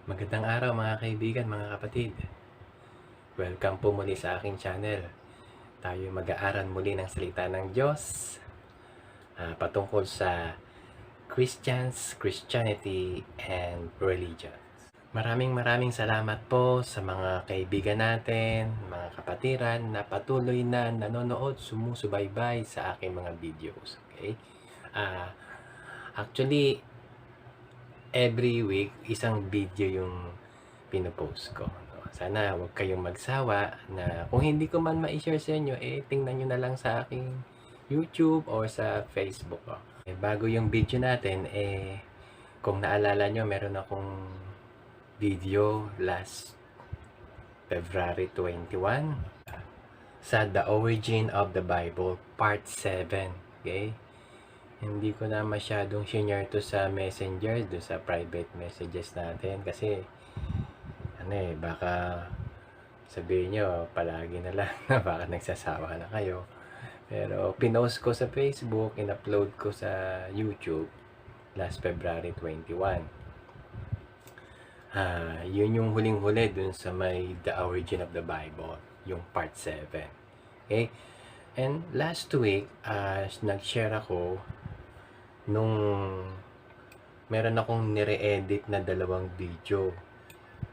Magandang araw mga kaibigan, mga kapatid. Welcome po muli sa aking channel. Tayo mag-aaral muli ng salita ng Diyos patungkol sa Christians, Christianity, and Religion. Maraming salamat po sa mga kaibigan natin, mga kapatiran na patuloy na nanonood, sumusubaybay sa aking mga videos. Okay? Ah, Actually, every week, isang video yung pinopost ko. No? Sana huwag kayong magsawa na kung hindi ko man ma-share sa inyo, tingnan nyo na lang sa aking YouTube or sa Facebook. Oh. Bago yung video natin, kung naalala nyo, meron akong video last February 21 sa The Origin of the Bible, Part 7. Okay? Hindi ko na masyadong share to sa messenger, do sa private messages natin kasi baka sabihin nyo palagi na lang na baka nagsasawa na kayo. Pero pinost ko sa Facebook, in-upload ko sa YouTube last February 21. Yun yung huling-huli dun sa may The Origin of the Bible, yung part 7. Okay? And last week, nag-share ako nung meron akong nire-edit na dalawang video.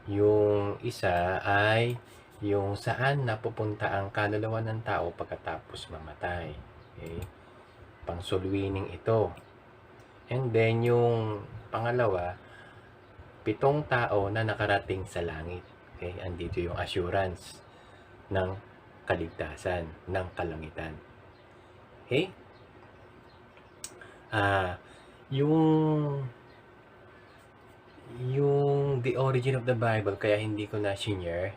Yung isa ay yung saan napupunta ang kaluluwa ng tao pagkatapos mamatay. Okay? Pang-soul-winning ito. And then yung pangalawa, 7 tao na nakarating sa langit. Okay? Andito yung assurance ng kaligtasan, ng kalangitan. Okay? Yung The Origin of the Bible, kaya hindi ko na share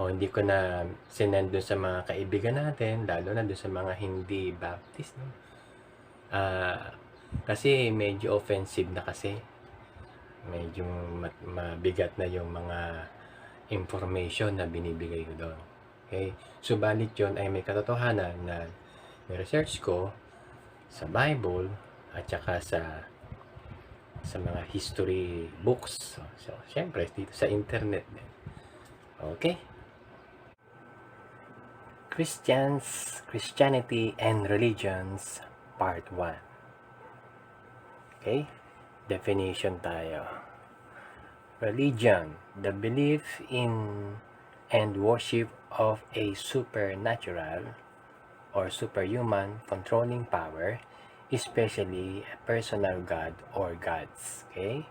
o hindi ko na sinend doon sa mga kaibigan natin, lalo na doon sa mga hindi Baptist, no? Kasi medyo offensive na kasi. Medyo mabigat na yung mga information na binibigay ko doon. Okay? Subalit yun ay may katotohanan na research ko sa Bible at saka sa mga history books. So, syempre, dito sa internet din. Okay? Christianity and Religions, Part 1. Okay? Definition tayo. Religion, the belief in and worship of a supernatural or superhuman controlling power, especially a personal God or gods. Okay?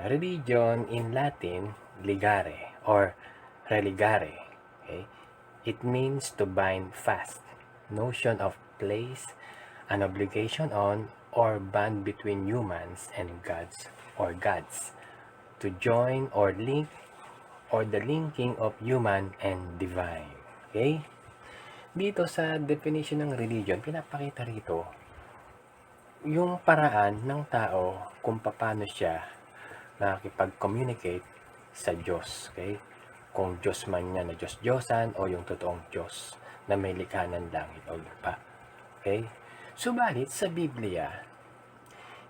Religion in Latin, ligare or religare. Okay? It means to bind fast, notion of place, an obligation on or bond between humans and gods or gods, to join or link or the linking of human and divine. Okay? Dito sa definition ng religion, pinapakita rito yung paraan ng tao kung paano siya nakikipag-communicate sa Diyos. Okay? Kung Diyos man niya na Diyos-Diyosan o yung totoong Diyos na may likha ng langit o lupa. Okay? Subalit sa Biblia,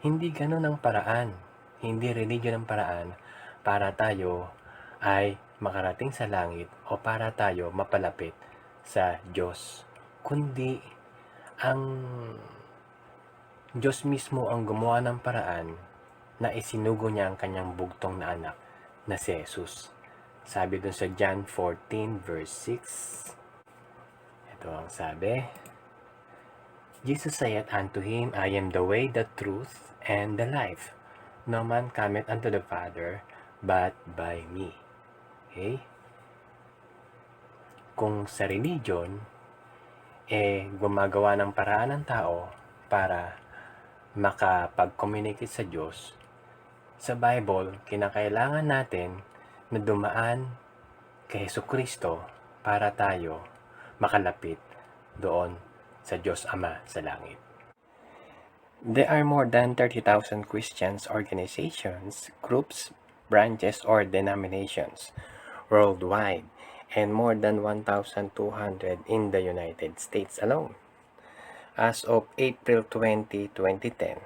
hindi ganun ang paraan. Hindi religion ang paraan para tayo ay makarating sa langit o para tayo mapalapit sa Diyos. Kundi ang Diyos mismo ang gumawa ng paraan na isinugo niya ang kanyang bugtong na anak na si Jesus. Sabi dun sa John 14 verse 6. Ito ang sabi. Jesus saith unto him, I am the way, the truth, and the life. No man cometh unto the Father, but by me. Okay? Kung sa religion, gumagawa ng paraan ng tao para makapag-communicate sa Diyos, sa Bible, kinakailangan natin na dumaan kay Jesucristo para tayo makalapit doon sa Diyos Ama sa langit. There are more than 30,000 Christians organizations, groups, branches, or denominations worldwide, and more than 1,200 in the United States alone. As of April 20, 2010,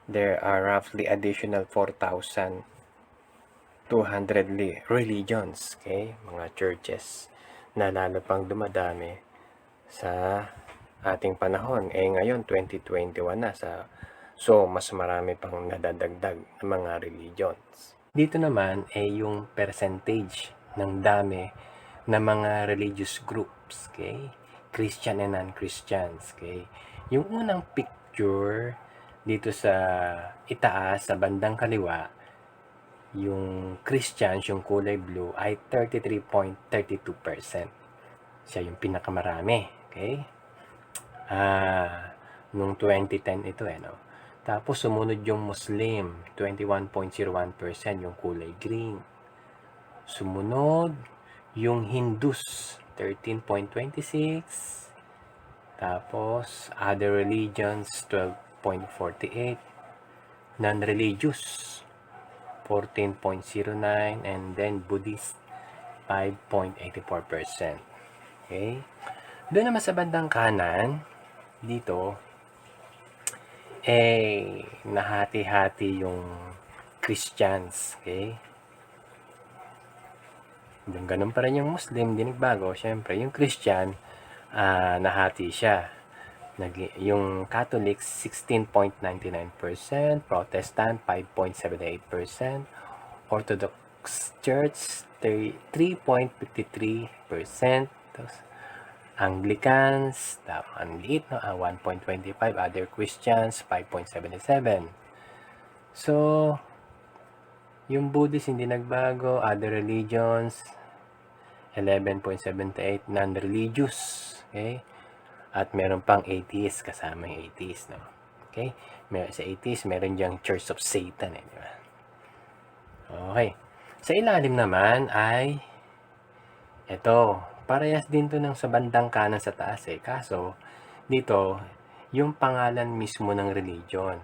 there are roughly additional 4,200 religions, okay? Mga churches na lalo pang dumadami sa ating panahon. Ngayon, 2021 na. So, mas marami pang nadadagdag ng mga religions. Dito naman yung percentage ng dami ng mga religious groups, okay? Christian and non-Christians, okay? Yung unang picture dito sa itaas, sa bandang kaliwa, yung Christians, yung kulay blue, ay 33.32%. Siya yung pinakamarami, okay? Nung 2010 ito no? Tapos sumunod yung Muslim, 21.01%, yung kulay green. Sumunod yung Hindus, 13.26. Tapos other religions, 12.48. Non-religious, 14.09, and then Buddhist, 5.84%. Okay? Doon naman sa bandang kanan, dito, nahati-hati yung Christians, okay? Yung ganun pa rin yung Muslim, di nagbago. Siyempre, yung Christian, nahati siya. Yung Catholics, 16.99%, Protestant, 5.78%, Orthodox Church, 3.53%, Anglicans, ang liit, 1.25%, other Christians, 5.77%. So, yung Buddhist hindi nagbago, other religions, 11.78%, non-religious, okay? At meron pang atheist, kasama yung atheist, no? Okay? Sa atheist, meron diyang Church of Satan, di ba? Okay. Sa ilalim naman ay ito, parehas din to ng sa bandang kanan sa taas kaso dito yung pangalan mismo ng religion.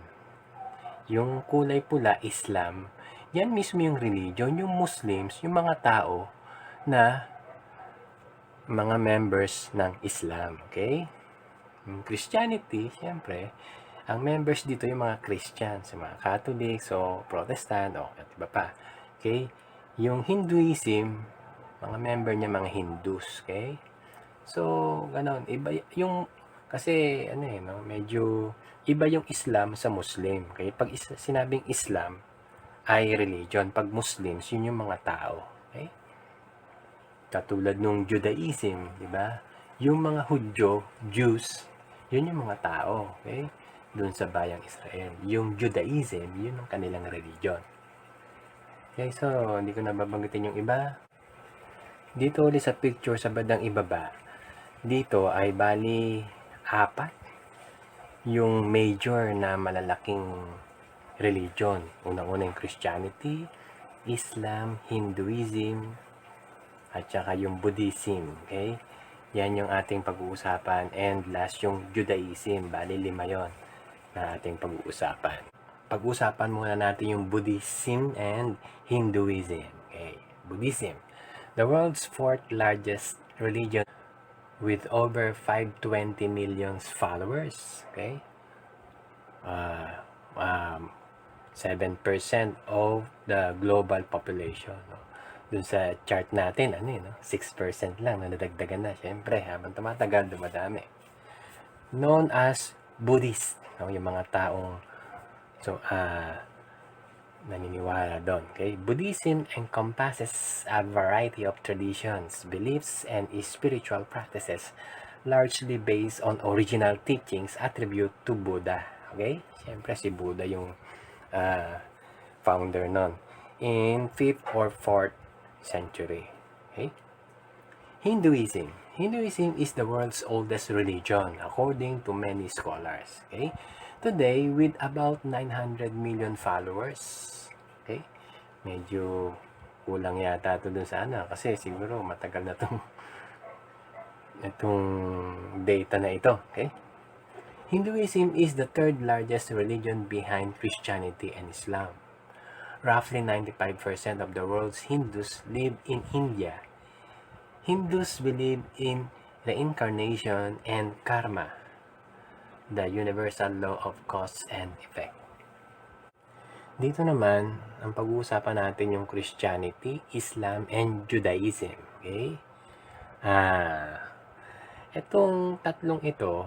Yung kulay pula, Islam, yan mismo yung religion. Yung Muslims, yung mga tao na mga members ng Islam, okay? Yung Christianity, siyempre, ang members dito yung mga Christians, yung mga Catholics o Protestant o iba pa, okay? Yung Hinduism, mga member niya mga Hindus, okay? So, ganon. Iba yung, kasi, no, medyo, iba yung Islam sa Muslim, okay? Pag sinabing Islam, ay religion. Pag Muslims, yun yung mga tao, okay? Katulad nung Judaism, di ba? Yung mga Hudyo, Jews, yun yung mga tao, okay? Doon sa bayang Israel. Yung Judaism, yun ang kanilang religion. Okay, so, hindi ko nababanggitin yung iba. Dito ulit sa picture sa bandang ibaba, dito ay bali 4 yung major na malalaking religion. Unang-una yung Christianity, Islam, Hinduism, at saka yung Buddhism. Okay? Yan yung ating pag-uusapan. And last yung Judaism. Bali 5 yon na ating pag-uusapan. Pag-uusapan muna natin yung Buddhism and Hinduism. Okay? Buddhism, the world's 4th largest religion with over 520 million followers. Okay? 7% of the global population. No? Dun sa chart natin, 6% lang na nadagdagan na. Siyempre, habang tumatagal, dumadami. Known as Buddhist, no? Yung mga taong naniniwala doon. Okay? Buddhism encompasses a variety of traditions, beliefs, and spiritual practices largely based on original teachings attributed to Buddha. Okay? Siyempre, si Buddha yung founder nun. In 5th or 4th century. Okay? Hinduism. Hinduism is the world's oldest religion according to many scholars. Okay? Today, with about 900 million followers. Okay? Medyo kulang yata ito dun sa kasi siguro matagal na itong data na ito. Okay? Hinduism is the 3rd largest religion behind Christianity and Islam. Roughly 95% of the world's Hindus live in India. Hindus believe in reincarnation and karma, the universal law of cause and effect. Dito naman, ang pag-uusapan natin yung Christianity, Islam, and Judaism. Okay? Itong tatlong ito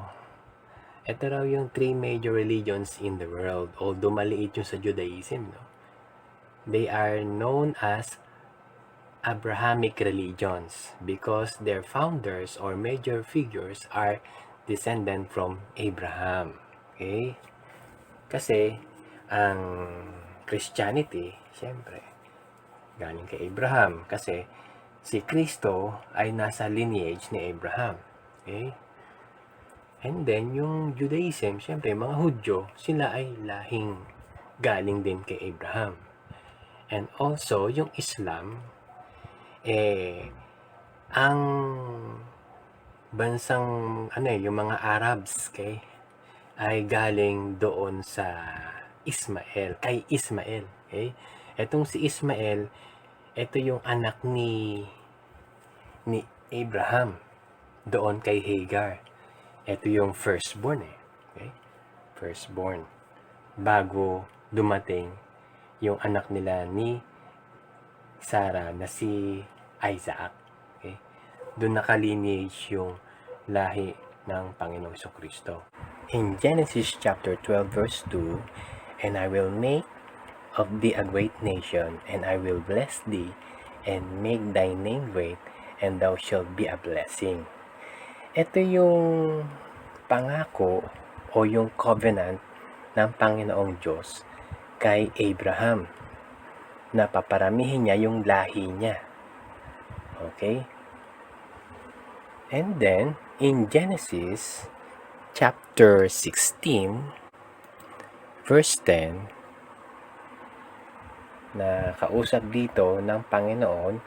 raw yung three major religions in the world. Although maliit yung sa Judaism, no? They are known as Abrahamic religions because their founders or major figures are descendant from Abraham. Okay? Kasi ang Christianity, siyempre, galing kay Abraham kasi si Kristo ay nasa lineage ni Abraham. Okay? And then, yung Judaism, siyempre, mga Hudyo, sila ay lahing galing din kay Abraham. And also, yung Islam, ang bansang, yung mga Arabs, okay, ay galing doon sa kay Ismael. Okay? Etong si Ismael, ito yung anak ni Abraham doon kay Hagar. Ito yung firstborn Okay? Firstborn. Bago dumating yung anak nila ni Sarah na si Isaac. Okay? Doon nakalineage yung lahi ng Panginoong Kristo. In Genesis chapter 12 verse 2, "And I will make of thee a great nation, and I will bless thee, and make thy name great, and thou shalt be a blessing." Ito yung pangako o yung covenant ng Panginoong Diyos kay Abraham na paparamihin niya yung lahi niya. Okay? And then, in Genesis chapter 16, verse 10, na kausap dito ng Panginoon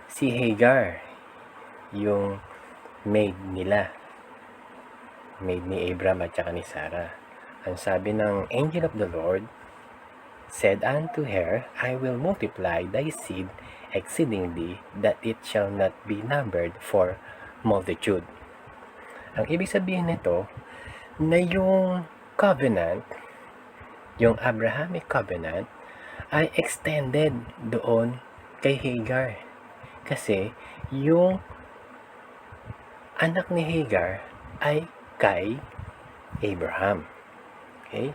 si Hagar, yung maid nila. Maid ni Abraham at saka ni Sarah. Ang sabi ng angel of the Lord said unto her, "I will multiply thy seed exceedingly, that it shall not be numbered for multitude." Ang ibig sabihin nito, na yung covenant, yung Abrahamic covenant, ay extended doon kay Hagar. Kasi yung anak ni Hagar ay kay Abraham. Okay?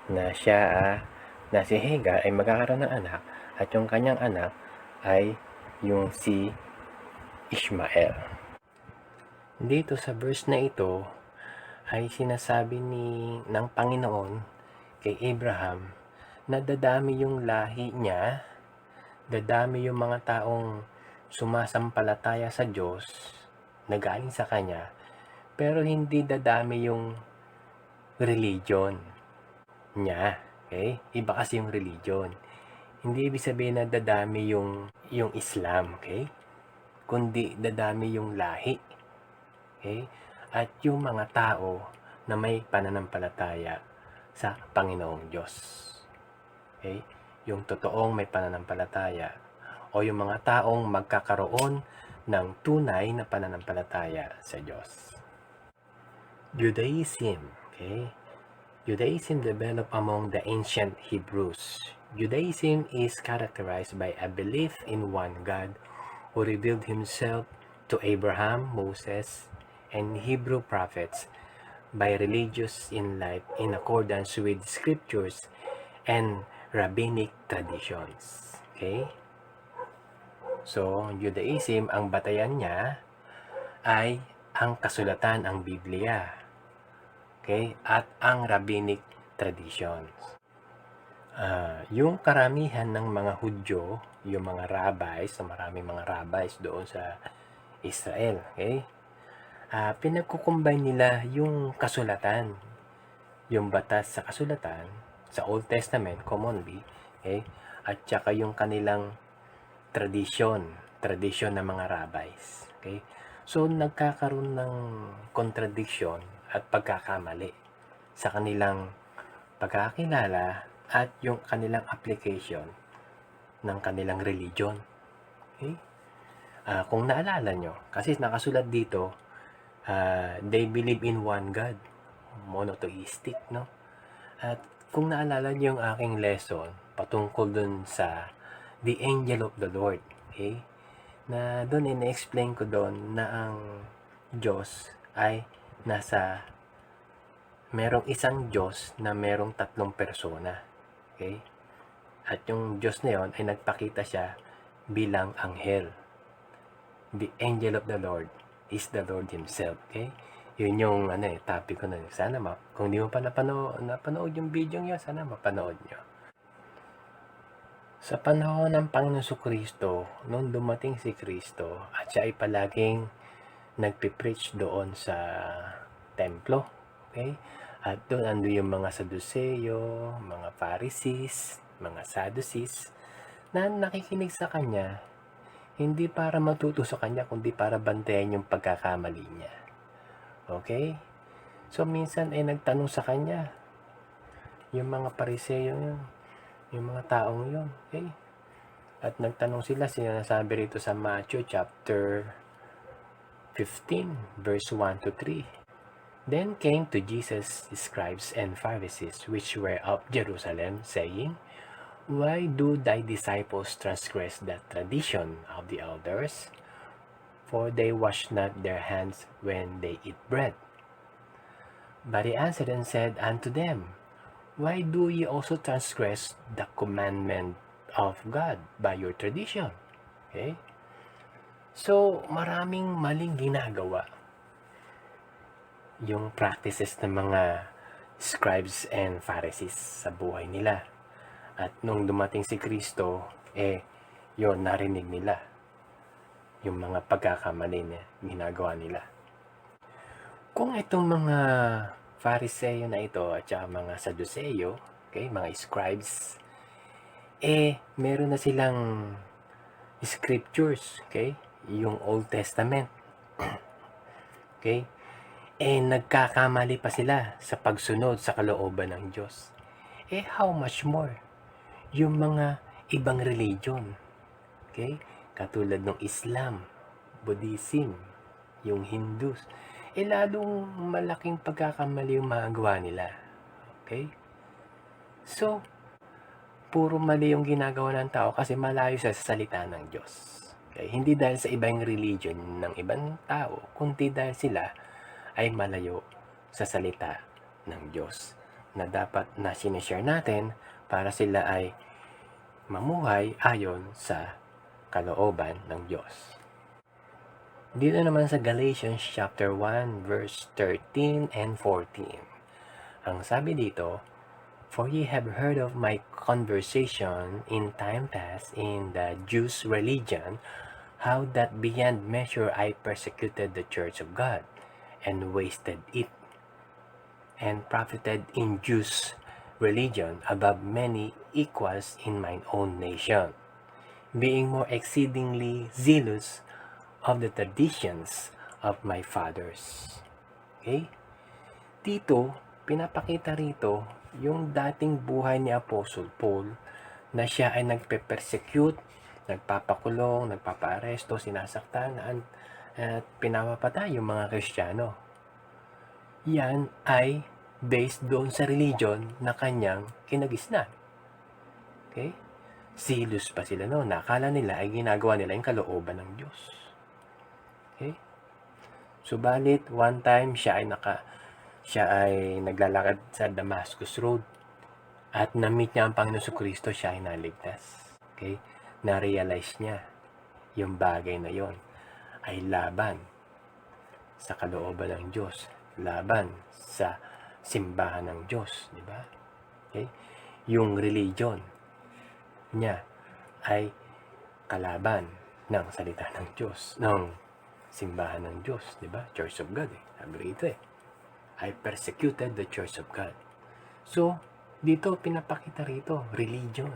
Na si Hagar ay magkakaroon ng anak at yung kanyang anak ay yung si Ishmael. Dito sa verse na ito ay sinasabi ng Panginoon kay Abraham na dadami yung lahi niya, dadami yung mga taong sumasampalataya sa Diyos na galing sa Kanya, pero hindi dadami yung religion niya. Okay? Iba kasi yung religion. Hindi ibig sabihin na dadami yung Islam, okay? Kundi dadami yung lahi. Okay? At yung mga tao na may pananampalataya sa Panginoong Diyos. Okay? Yung totoong may pananampalataya o yung mga taong magkakaroon ng tunay na pananampalataya sa Diyos. Judaism. Okay? Judaism developed among the ancient Hebrews. Judaism is characterized by a belief in one God who revealed himself to Abraham, Moses, and Hebrew prophets by religious in life in accordance with scriptures and rabbinic traditions. Okay? So, Judaism, ang batayan niya ay ang kasulatan, ang Biblia. Okay? At ang rabbinic traditions. Yung karamihan ng mga Hudyo, yung mga rabbis, maraming mga rabbis doon sa Israel, okay? Pinagkukumbine nila yung kasulatan, yung batas sa kasulatan, sa Old Testament, commonly, okay? At saka yung kanilang tradisyon ng mga rabbis, okay? So, nagkakaroon ng contradiction at pagkakamali sa kanilang pagkakilala at yung kanilang application ng kanilang religion. Okay? Kung naalala nyo, kasi nakasulat dito, they believe in one God, monotheistic, no? At Kung naalala niyo yung aking lesson patungkol dun sa the angel of the Lord, okay? Na dun ina-explain ko doon na ang Diyos ay merong isang Diyos na merong tatlong persona, okay? At yung Diyos na yon ay nagpakita siya bilang anghel. The angel of the Lord is the Lord Himself, okay? Yun yung topic ko na. Sana kung di mo pa napanood yung video niya, sana mapanood nyo. Sa panahon ng Panginoon Kristo, noon dumating si Kristo at siya ay palaging nagpipreach doon sa templo, okay? At doon ando yung mga Saduceo, mga Pharisees, mga Sadducees na nakikinig sa kanya, hindi para matuto sa kanya, kundi para bantayan yung pagkakamali niya. Okay? So, minsan ay nagtanong sa kanya, yung mga Pariseo yun, yung mga taong yun, okay? At nagtanong sila, sinasabi rito sa Matthew chapter 15, verse 1 to 3. Then came to Jesus the scribes and Pharisees, which were of Jerusalem, saying, Why do thy disciples transgress the tradition of the elders? For they wash not their hands when they eat bread. But he answered and said unto them, Why do ye also transgress the commandment of God by your tradition? Okay? So, maraming maling ginagawa yung practices ng mga scribes and Pharisees sa buhay nila. At nung dumating si Kristo, yon narinig nila yung mga pagkakamali na ginagawa nila. Kung itong mga Phariseo na ito at saka mga Sadduceo, okay, mga scribes, meron na silang scriptures, okay, yung Old Testament. Okay? Nagkakamali pa sila sa pagsunod sa kalooban ng Diyos. How much more yung mga ibang religion, okay? Katulad ng Islam, Buddhism, yung Hindus, lalong malaking pagkakamali yung magawa nila, okay? So, puro mali yung ginagawa ng tao kasi malayo sa salita ng Diyos. Okay? Hindi dahil sa ibang religion ng ibang tao, kundi dahil sila ay malayo sa salita ng Diyos na dapat na sinishare natin para sila ay mamuhay ayon sa kalooban ng Diyos. Dito naman sa Galatians chapter 1 verse 13 and 14. Ang sabi dito, For ye have heard of my conversation in time past in the Jews' religion, how that beyond measure I persecuted the church of God, and wasted it, and profited in Jews' religion above many equals in mine own nation, being more exceedingly zealous of the traditions of my fathers. Okay? Dito, pinapakita rito yung dating buhay ni Apostle Paul na siya ay nagpe-persecute, nagpapakulong, nagpapaaresto, sinasaktan at pinapapatay yung mga Kristiyano. Yan ay based doon sa religion na kanyang kinagisnan. Okay? Zealous pa sila noon. Nakala nila ay ginagawa nila yung kalooban ng Diyos. Okay? Subalit, one time siya ay naglalakad sa Damascus Road at na-meet niya ang Panginoon Kristo, siya ay naligtas. Okay? Na-realize niya yung bagay na yon ay laban sa kalooban ng Diyos, laban sa simbahan ng Diyos, di ba? Okay? Yung religion niya ay kalaban ng salita ng Diyos, ng simbahan ng Diyos, di ba? Church of God, sabi rito I persecuted the Church of God. So, dito pinapakita rito, religion.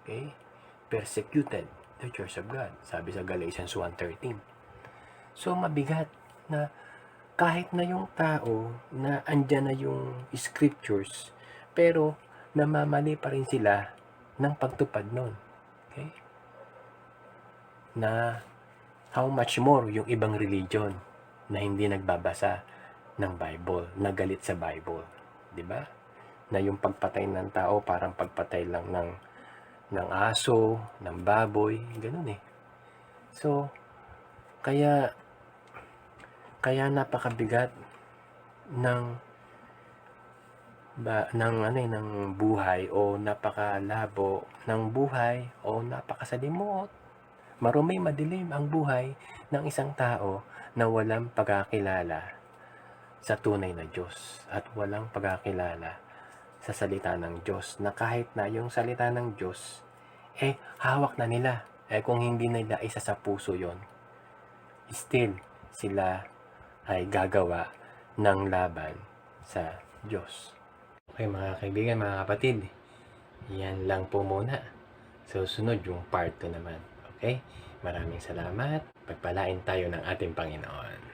Okay? Persecuted the Church of God. Sabi sa Galatians 1:13. So, mabigat na kahit na yung tao na andyan na yung scriptures, pero namamali pa rin sila ng pagtupad nun. Okay? Na how much more yung ibang religion na hindi nagbabasa ng Bible, nagalit sa Bible. Di ba? na yung pagpatay ng tao parang pagpatay lang ng aso, ng baboy, ganun eh. So, kaya napakabigat ng ng buhay o napakalabo ng buhay o napakasalimot. Marumi madilim ang buhay ng isang tao na walang pagkakilala sa tunay na Diyos at walang pagkakilala sa salita ng Diyos, na kahit na yung salita ng Diyos hawak na nila, kung hindi nila isa sa puso yon, still sila ay gagawa ng laban sa Diyos. Okay mga kaibigan, mga kapatid, yan lang po muna. Susunod yung part 2 naman. Okay? Maraming salamat. Pagpalain tayo ng ating Panginoon.